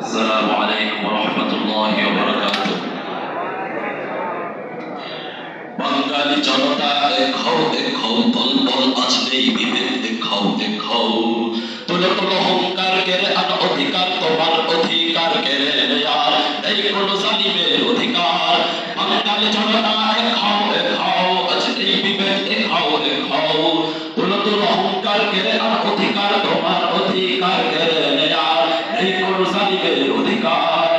السلام عليكم ورحمة الله وبركاته বাঙালি জনতা এক হও দলবল আজ নেই বিভেদ এক হও তুলো তুলো হুঙ্কার কেড়ে আন অধিকার তোমার অধিকার কেড়ে নেয়ার এই কোন জালিমের অধিকার বাঙালি জনতা এক হও আজ নেই বিভেদ এক হও তুলো তুলো হুঙ্কার কেড়ে আন অধিকার তোমার অধিকার কেড়ে নেয়ার এই কোন জালিমের অধিকার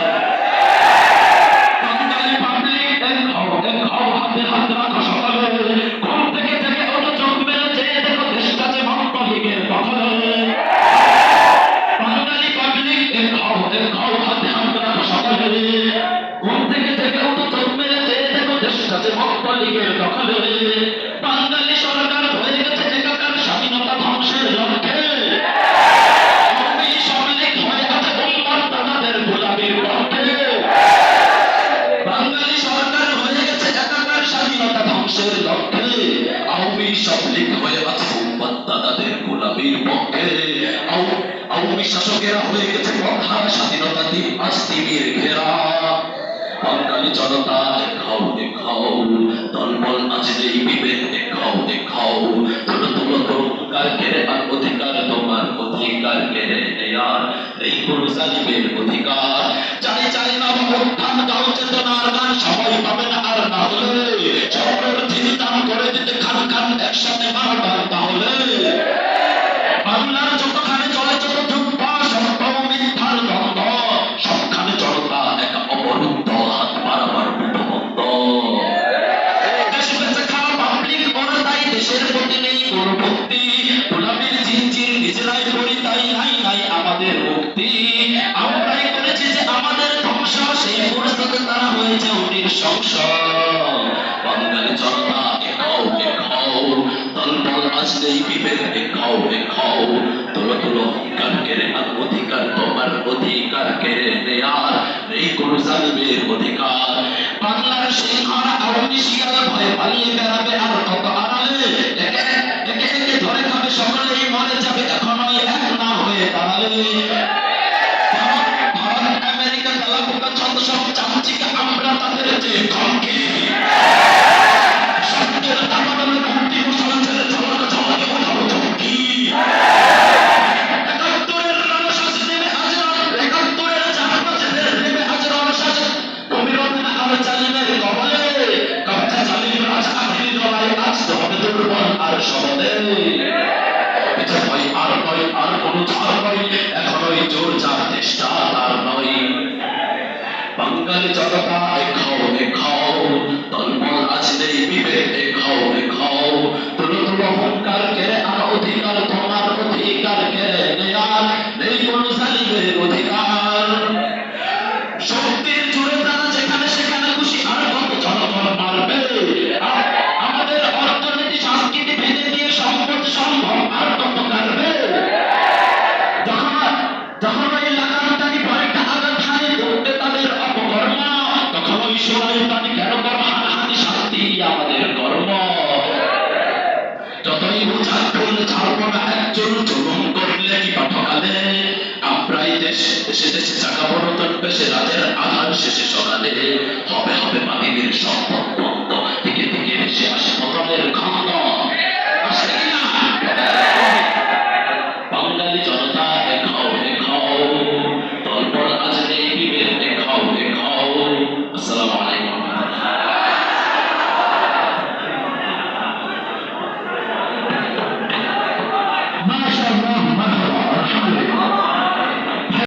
বাঙালি সরকার হয়ে গেছে একাকার স্বাধীনতা ধ্বংসের লক্ষ্যে আওয়ামী সরকার হয়ে আছে উন্মাদনাদের গোলামীর পক্ষে বাঙালি সরকার হয়ে গেছে একাকার স্বাধীনতা ধ্বংসের লক্ষ্যে আওয়ামী সরকার হয়ে আছে উন্মাদনাদের গোলামীর পক্ষে আওয়ামী শাসকেরা হয়ে গেছে প্রধান স্বাধীনতা দিন আজ তিমির ঘেরা বাঙালি জনতা এক হও দলবল আজ নেই বিভেদ এক হও তুলো তুলো হুঙ্কার কেড়ে আর অধিকার তোমার অধিকার কেড়ে নেয়ার এই কোন জালিমের অধিকার চাই না উত্থান গাও চেতনার গান সবাই পাবেন আর না হলে সকলের তিনি দান করে দিতে খান একসাথে মারবেন তাহলে বাংলার যতখানে চলে যত যুদ্ধ সত্য মিথ্যার দ্বন্দ্ব সবখানে জনতা এক অবরুদ্ধ হাত বাড়াবার বন্ধ দেশে বেঁচে খাওয়া পাবলিক বড় তাই দেশের প্রতি নেই কোন ভক্তি গোলামীর জিনজির নিজেরাই করি তাই নাই আমাদের মুক্তি আমরাই করেছি যে আমাদের ধ্বংস সেই পরিস্থিতি তারা হয়েছে নৃশংস বাঙালি জনতা এক হও দলবল আজ নেই বিভেদ এক হও তুলো তুলো হুঙ্কার কেড়ে আর অধিকার তোমার অধিকার কেড়ে নেয়ার এই কোন জালিমের অধিকার বাংলার সিংহরা আওয়ামী শিয়াল ভয়ে পালিয়ে বেড়াবে আর কত আড়ালে একে ধরে খাবে সকলেই মরে যাবে এখনই এক না হয়ে দাঁড়ালে ভারত আমেরিকা তেলাপোকা ছন্দ সব চামচিকে আমরা তাদের যে খমকি সত্যের দাবানলে ঘুমটি ঘোষণা ছেড়ে ঝলকে ওঠাবো চমকি একাত্তরের রণশ্বাসে নেমে আজ একাত্তরের জাহাজেদের নেমে আজ রণশ্বাস কবিরবে না আর জালিমের কবলে কবজা জালিম রাজ আখির লড়াই আজ হবে দুর্বল আর সবলে পিছে ভয় আর নয় আর কোনো ছাড় নয় এখনই জোর যার চেষ্টা তার নয় বাঙালি জনতা এক হও দলবল আজ নেই বিভেদ এক হও তুলো তুলো হুঙ্কার কেড়ে আর অধিকার তোমার অধিকার কেড়ে নেয়ার নেই কোন জালিমের অধিকার শক্তির জোরে তারা যেখানে সেখানে খুশি আর কত জনগণ মারবে আমাদের অর্থনীতি সংস্কৃতি ভেঙে দিয়ে সম্পদ সম্ভব আর কত কারবে যখন ওই লাগামটানি পরেটা আঘাত হানি করতে তাদের অপকর্ম তখন ওই সোনাই পানি কেন করো হানাহানি শান্তি আমাদের কর্ম যতই বোঝা করলে ছাড়বো না একজন জুলুম করলে কি পাঠকালে আমরাই দেশে চাকা বড় তটবে সে রাতের আধার শেষে সকালে হবে মানিবের সম্পদ